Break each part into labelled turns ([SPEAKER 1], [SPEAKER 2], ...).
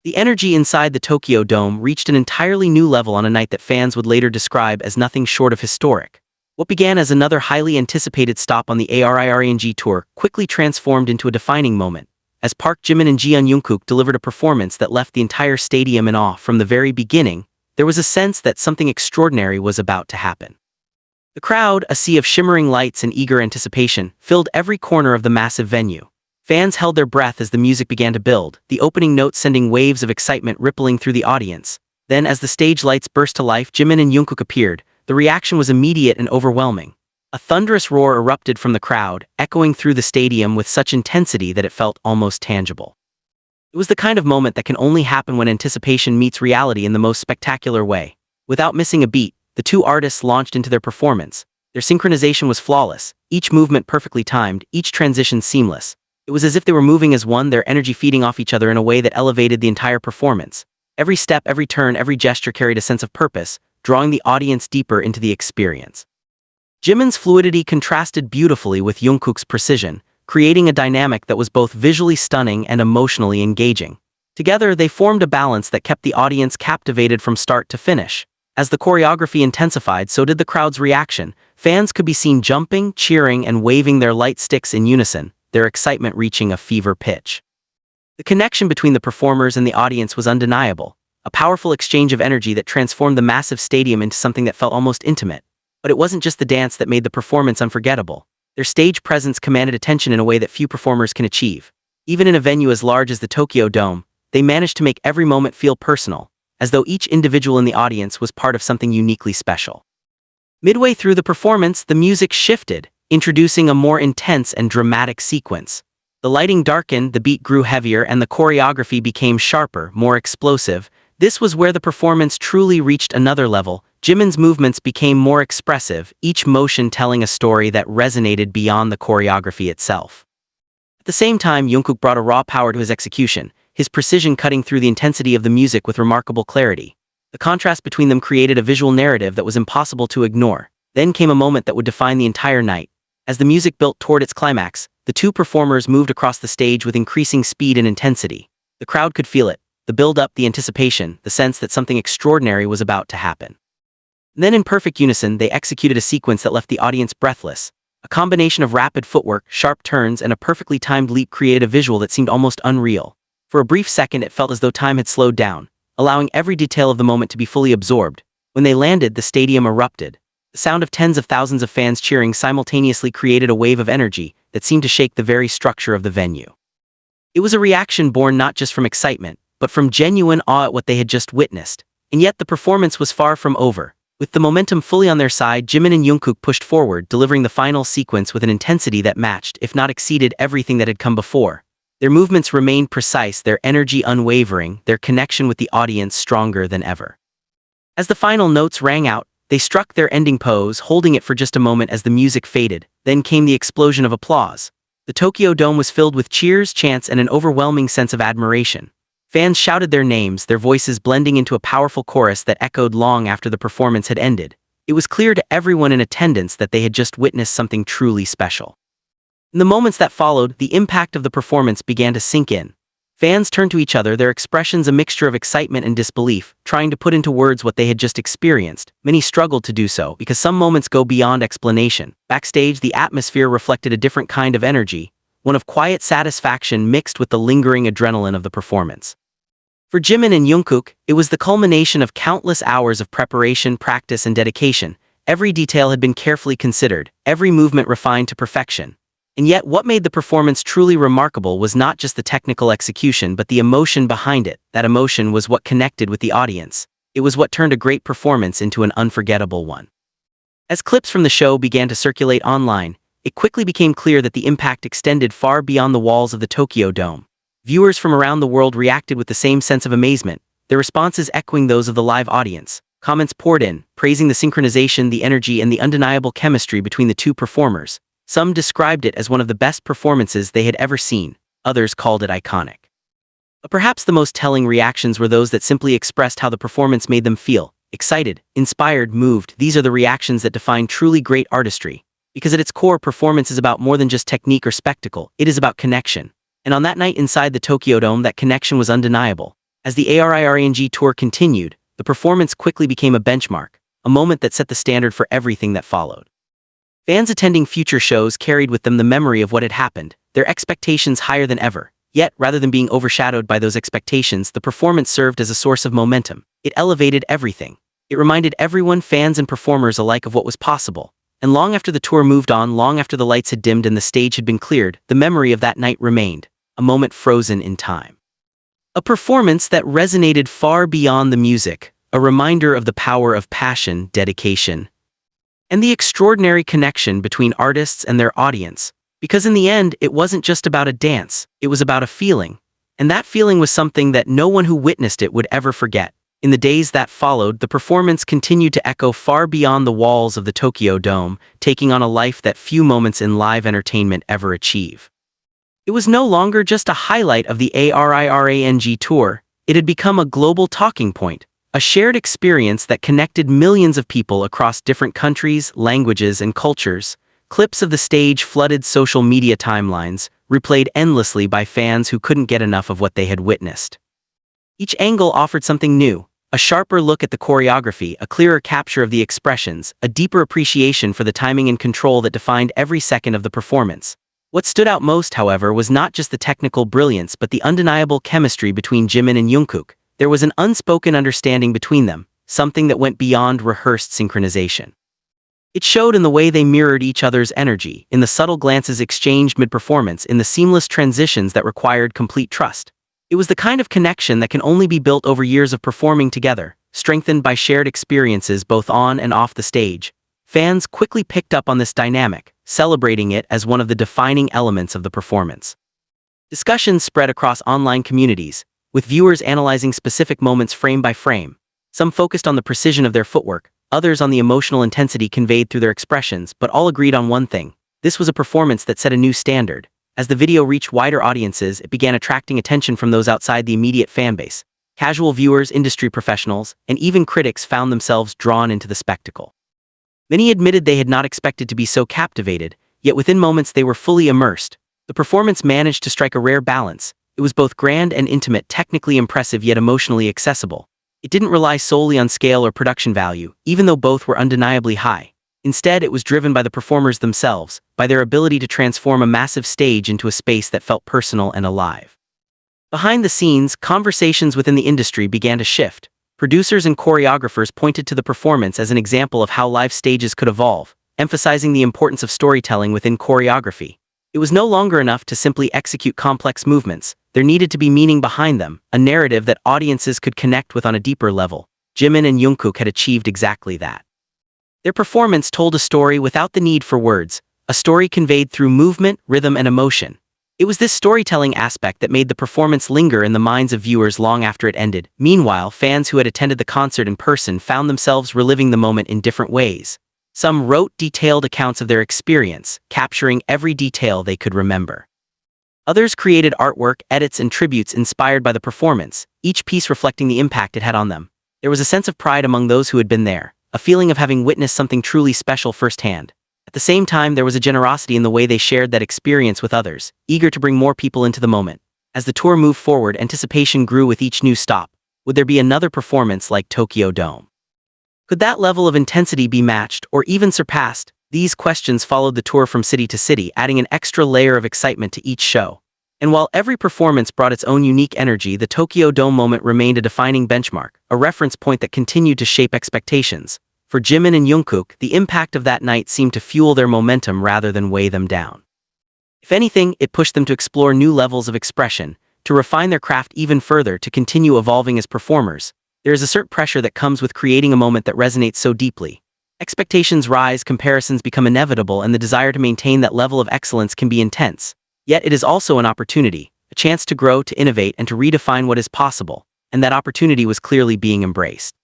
[SPEAKER 1] The energy inside the Tokyo Dome reached an entirely new level on a night that fans would later describe as nothing short of historic. What began as another highly anticipated stop on the ARIRANG tour quickly transformed into a defining moment, as Park Jimin and Jeon Jungkook delivered a performance that left the entire stadium in awe. From the very beginning, there was a sense that something extraordinary was about to happen. The crowd, a sea of shimmering lights and eager anticipation, filled every corner of the massive venue. Fans held their breath as the music began to build, the opening notes sending waves of excitement rippling through the audience. Then, as the stage lights burst to life, Jimin and Jungkook appeared. The reaction was immediate and overwhelming. A thunderous roar erupted from the crowd, echoing through the stadium with such intensity that it felt almost tangible. It was the kind of moment that can only happen when anticipation meets reality in the most spectacular way. Without missing a beat, the two artists launched into their performance. Their synchronization was flawless, each movement perfectly timed, each transition seamless. It was as if they were moving as one, their energy feeding off each other in a way that elevated the entire performance. Every step, every turn, every gesture carried a sense of purpose, drawing the audience deeper into the experience. Jimin's fluidity contrasted beautifully with Jungkook's precision, creating a dynamic that was both visually stunning and emotionally engaging. Together, they formed a balance that kept the audience captivated from start to finish. As the choreography intensified, so did the crowd's reaction. Fans could be seen jumping, cheering, and waving their light sticks in unison, their excitement reaching a fever pitch. The connection between the performers and the audience was undeniable, a powerful exchange of energy that transformed the massive stadium into something that felt almost intimate. But it wasn't just the dance that made the performance unforgettable. Their stage presence commanded attention in a way that few performers can achieve. Even in a venue as large as the Tokyo Dome, they managed to make every moment feel personal, as though each individual in the audience was part of something uniquely special. Midway through the performance, the music shifted, introducing a more intense and dramatic sequence. The lighting darkened, the beat grew heavier, and the choreography became sharper, more explosive. This was where the performance truly reached another level. Jimin's movements became more expressive, each motion telling a story that resonated beyond the choreography itself. At the same time, Jungkook brought a raw power to his execution, his precision cutting through the intensity of the music with remarkable clarity. The contrast between them created a visual narrative that was impossible to ignore. Then came a moment that would define the entire night. As the music built toward its climax, the two performers moved across the stage with increasing speed and intensity. The crowd could feel it, the build-up, the anticipation, the sense that something extraordinary was about to happen. Then in perfect unison, they executed a sequence that left the audience breathless. A combination of rapid footwork, sharp turns, and a perfectly timed leap created a visual that seemed almost unreal. For a brief second, it felt as though time had slowed down, allowing every detail of the moment to be fully absorbed. When they landed, the stadium erupted. The sound of tens of thousands of fans cheering simultaneously created a wave of energy that seemed to shake the very structure of the venue. It was a reaction born not just from excitement, but from genuine awe at what they had just witnessed. And yet the performance was far from over. With the momentum fully on their side, Jimin and Jungkook pushed forward, delivering the final sequence with an intensity that matched, if not exceeded, everything that had come before. Their movements remained precise, their energy unwavering, their connection with the audience stronger than ever. As the final notes rang out, they struck their ending pose, holding it for just a moment as the music faded. Then came the explosion of applause. The Tokyo Dome was filled with cheers, chants, and an overwhelming sense of admiration. Fans shouted their names, their voices blending into a powerful chorus that echoed long after the performance had ended. It was clear to everyone in attendance that they had just witnessed something truly special. In the moments that followed, the impact of the performance began to sink in. Fans turned to each other, their expressions a mixture of excitement and disbelief, trying to put into words what they had just experienced. Many struggled to do so, because some moments go beyond explanation. Backstage, the atmosphere reflected a different kind of energy, one of quiet satisfaction mixed with the lingering adrenaline of the performance. For Jimin and Jungkook, it was the culmination of countless hours of preparation, practice, and dedication. Every detail had been carefully considered, every movement refined to perfection. And yet, what made the performance truly remarkable was not just the technical execution but the emotion behind it. That emotion was what connected with the audience. It was what turned a great performance into an unforgettable one. As clips from the show began to circulate online, it quickly became clear that the impact extended far beyond the walls of the Tokyo Dome. Viewers from around the world reacted with the same sense of amazement, their responses echoing those of the live audience. Comments poured in, praising the synchronization, the energy, and the undeniable chemistry between the two performers. Some described it as one of the best performances they had ever seen, others called it iconic. But perhaps the most telling reactions were those that simply expressed how the performance made them feel: excited, inspired, moved. These are the reactions that define truly great artistry. Because at its core, performance is about more than just technique or spectacle, it is about connection. And on that night inside the Tokyo Dome, that connection was undeniable. As the ARIRANG tour continued, the performance quickly became a benchmark, a moment that set the standard for everything that followed. Fans attending future shows carried with them the memory of what had happened, their expectations higher than ever. Yet, rather than being overshadowed by those expectations, the performance served as a source of momentum. It elevated everything. It reminded everyone, fans and performers alike, of what was possible. And long after the tour moved on, long after the lights had dimmed and the stage had been cleared, the memory of that night remained, a moment frozen in time. A performance that resonated far beyond the music, a reminder of the power of passion, dedication, and the extraordinary connection between artists and their audience. Because in the end, it wasn't just about a dance, it was about a feeling. And that feeling was something that no one who witnessed it would ever forget. In the days that followed, the performance continued to echo far beyond the walls of the Tokyo Dome, taking on a life that few moments in live entertainment ever achieve. It was no longer just a highlight of the ARIRANG tour, it had become a global talking point, a shared experience that connected millions of people across different countries, languages, and cultures. Clips of the stage flooded social media timelines, replayed endlessly by fans who couldn't get enough of what they had witnessed. Each angle offered something new, a sharper look at the choreography, a clearer capture of the expressions, a deeper appreciation for the timing and control that defined every second of the performance. What stood out most, however, was not just the technical brilliance but the undeniable chemistry between Jimin and Jungkook. There was an unspoken understanding between them, something that went beyond rehearsed synchronization. It showed in the way they mirrored each other's energy, in the subtle glances exchanged mid-performance, in the seamless transitions that required complete trust. It was the kind of connection that can only be built over years of performing together, strengthened by shared experiences both on and off the stage. Fans quickly picked up on this dynamic, celebrating it as one of the defining elements of the performance. Discussions spread across online communities, with viewers analyzing specific moments frame by frame. Some focused on the precision of their footwork, others on the emotional intensity conveyed through their expressions, but all agreed on one thing: this was a performance that set a new standard. As the video reached wider audiences, it began attracting attention from those outside the immediate fanbase. Casual viewers, industry professionals, and even critics found themselves drawn into the spectacle. Many admitted they had not expected to be so captivated, yet within moments they were fully immersed. The performance managed to strike a rare balance. It was both grand and intimate, technically impressive yet emotionally accessible. It didn't rely solely on scale or production value, even though both were undeniably high. Instead, it was driven by the performers themselves, by their ability to transform a massive stage into a space that felt personal and alive. Behind the scenes, conversations within the industry began to shift. Producers and choreographers pointed to the performance as an example of how live stages could evolve, emphasizing the importance of storytelling within choreography. It was no longer enough to simply execute complex movements. There needed to be meaning behind them, a narrative that audiences could connect with on a deeper level. Jimin and Jungkook had achieved exactly that. Their performance told a story without the need for words, a story conveyed through movement, rhythm, and emotion. It was this storytelling aspect that made the performance linger in the minds of viewers long after it ended. Meanwhile, fans who had attended the concert in person found themselves reliving the moment in different ways. Some wrote detailed accounts of their experience, capturing every detail they could remember. Others created artwork, edits, and tributes inspired by the performance, each piece reflecting the impact it had on them. There was a sense of pride among those who had been there, a feeling of having witnessed something truly special firsthand. At the same time, there was a generosity in the way they shared that experience with others, eager to bring more people into the moment. As the tour moved forward, anticipation grew with each new stop. Would there be another performance like Tokyo Dome? Could that level of intensity be matched or even surpassed? These questions followed the tour from city to city, adding an extra layer of excitement to each show. And while every performance brought its own unique energy, the Tokyo Dome moment remained a defining benchmark, a reference point that continued to shape expectations. For Jimin and Jungkook, the impact of that night seemed to fuel their momentum rather than weigh them down. If anything, it pushed them to explore new levels of expression, to refine their craft even further, to continue evolving as performers. There is a certain pressure that comes with creating a moment that resonates so deeply. Expectations rise, comparisons become inevitable, and the desire to maintain that level of excellence can be intense. Yet it is also an opportunity, a chance to grow, to innovate, and to redefine what is possible, and that opportunity was clearly being embraced.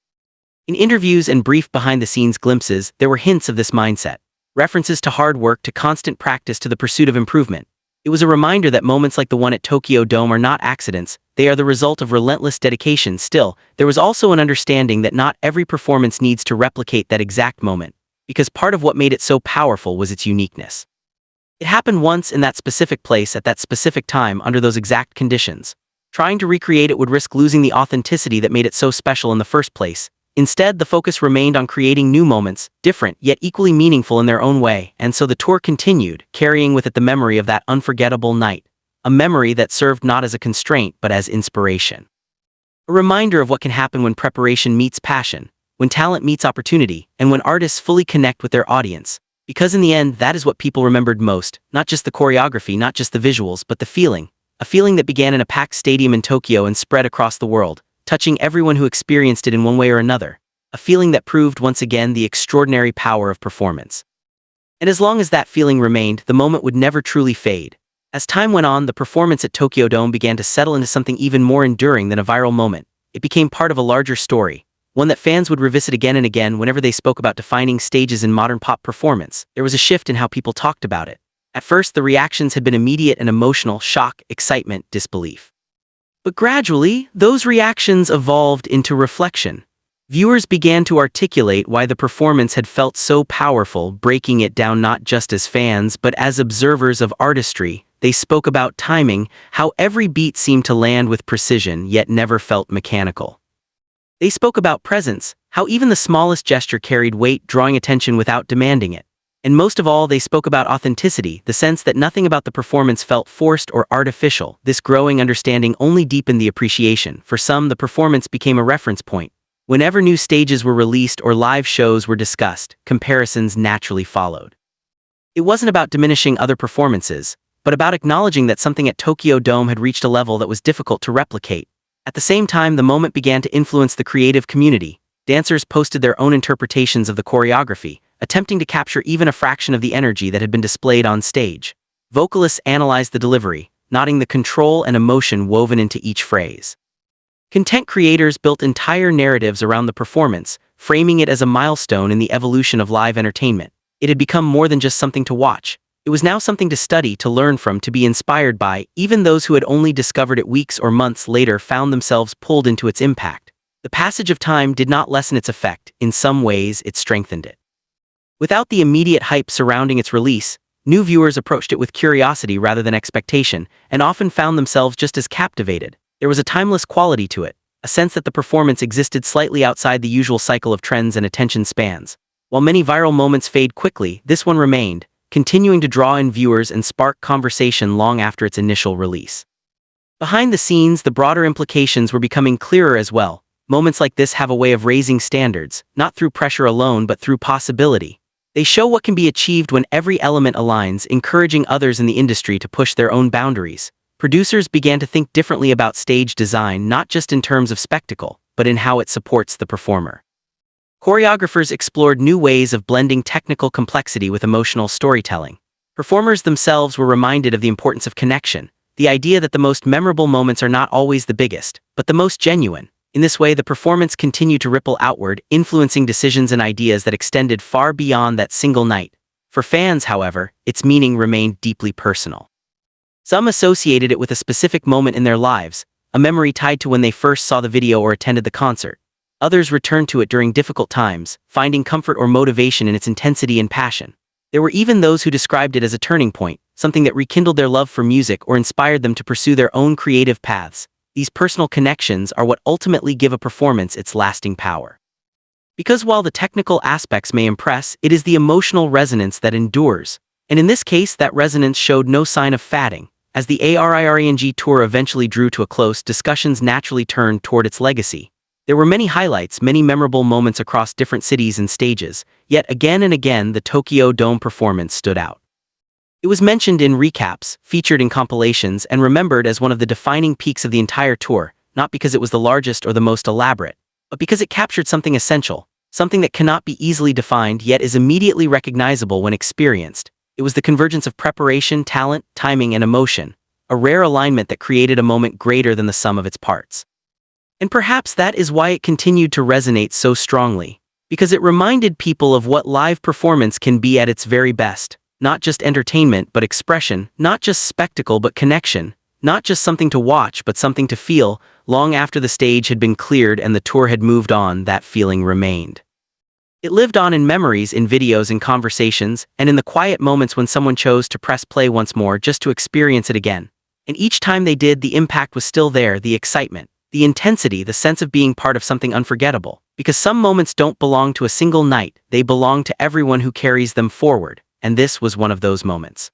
[SPEAKER 1] In interviews and brief behind-the-scenes glimpses, there were hints of this mindset, references to hard work, to constant practice, to the pursuit of improvement. It was a reminder that moments like the one at Tokyo Dome are not accidents, they are the result of relentless dedication. Still, there was also an understanding that not every performance needs to replicate that exact moment, because part of what made it so powerful was its uniqueness. It happened once in that specific place at that specific time under those exact conditions. Trying to recreate it would risk losing the authenticity that made it so special in the first place. Instead, the focus remained on creating new moments, different yet equally meaningful in their own way, and so the tour continued, carrying with it the memory of that unforgettable night. A memory that served not as a constraint but as inspiration. A reminder of what can happen when preparation meets passion, when talent meets opportunity, and when artists fully connect with their audience. Because in the end, that is what people remembered most, not just the choreography, not just the visuals, but the feeling. A feeling that began in a packed stadium in Tokyo and spread across the world, touching everyone who experienced it in one way or another. A feeling that proved once again the extraordinary power of performance. And as long as that feeling remained, the moment would never truly fade. As time went on, the performance at Tokyo Dome began to settle into something even more enduring than a viral moment. It became part of a larger story, one that fans would revisit again and again whenever they spoke about defining stages in modern pop performance. There was a shift in how people talked about it. At first, the reactions had been immediate and emotional: shock, excitement, disbelief. But gradually, those reactions evolved into reflection. Viewers began to articulate why the performance had felt so powerful, breaking it down not just as fans but as observers of artistry. They spoke about timing, how every beat seemed to land with precision yet never felt mechanical. They spoke about presence, how even the smallest gesture carried weight, drawing attention without demanding it. And most of all, they spoke about authenticity, the sense that nothing about the performance felt forced or artificial. This growing understanding only deepened the appreciation. For some, the performance became a reference point. Whenever new stages were released or live shows were discussed, comparisons naturally followed. It wasn't about diminishing other performances, but about acknowledging that something at Tokyo Dome had reached a level that was difficult to replicate. At the same time, the moment began to influence the creative community. Dancers posted their own interpretations of the choreography, attempting to capture even a fraction of the energy that had been displayed on stage. Vocalists analyzed the delivery, noting the control and emotion woven into each phrase. Content creators built entire narratives around the performance, framing it as a milestone in the evolution of live entertainment. It had become more than just something to watch. It was now something to study, to learn from, to be inspired by. Even those who had only discovered it weeks or months later found themselves pulled into its impact. The passage of time did not lessen its effect. In some ways, it strengthened it. Without the immediate hype surrounding its release, new viewers approached it with curiosity rather than expectation, and often found themselves just as captivated. There was a timeless quality to it, a sense that the performance existed slightly outside the usual cycle of trends and attention spans. While many viral moments fade quickly, this one remained, continuing to draw in viewers and spark conversation long after its initial release. Behind the scenes, the broader implications were becoming clearer as well. Moments like this have a way of raising standards, not through pressure alone but through possibility. They show what can be achieved when every element aligns, encouraging others in the industry to push their own boundaries. Producers began to think differently about stage design, not just in terms of spectacle, but in how it supports the performer. Choreographers explored new ways of blending technical complexity with emotional storytelling. Performers themselves were reminded of the importance of connection, the idea that the most memorable moments are not always the biggest, but the most genuine. In this way, the performance continued to ripple outward, influencing decisions and ideas that extended far beyond that single night. For fans, however, its meaning remained deeply personal. Some associated it with a specific moment in their lives, a memory tied to when they first saw the video or attended the concert. Others returned to it during difficult times, finding comfort or motivation in its intensity and passion. There were even those who described it as a turning point, something that rekindled their love for music or inspired them to pursue their own creative paths. These personal connections are what ultimately give a performance its lasting power. Because while the technical aspects may impress, it is the emotional resonance that endures. And in this case, that resonance showed no sign of fading. As the ARIRANG tour eventually drew to a close, discussions naturally turned toward its legacy. There were many highlights, many memorable moments across different cities and stages, yet again and again the Tokyo Dome performance stood out. It was mentioned in recaps, featured in compilations, and remembered as one of the defining peaks of the entire tour, not because it was the largest or the most elaborate, but because it captured something essential, something that cannot be easily defined yet is immediately recognizable when experienced. It was the convergence of preparation, talent, timing, and emotion, a rare alignment that created a moment greater than the sum of its parts. And perhaps that is why it continued to resonate so strongly, because it reminded people of what live performance can be at its very best. Not just entertainment but expression, not just spectacle but connection, not just something to watch but something to feel. Long after the stage had been cleared and the tour had moved on, that feeling remained. It lived on in memories, in videos and conversations, and in the quiet moments when someone chose to press play once more just to experience it again. And each time they did, the impact was still there, the excitement, the intensity, the sense of being part of something unforgettable. Because some moments don't belong to a single night, they belong to everyone who carries them forward, and this was one of those moments.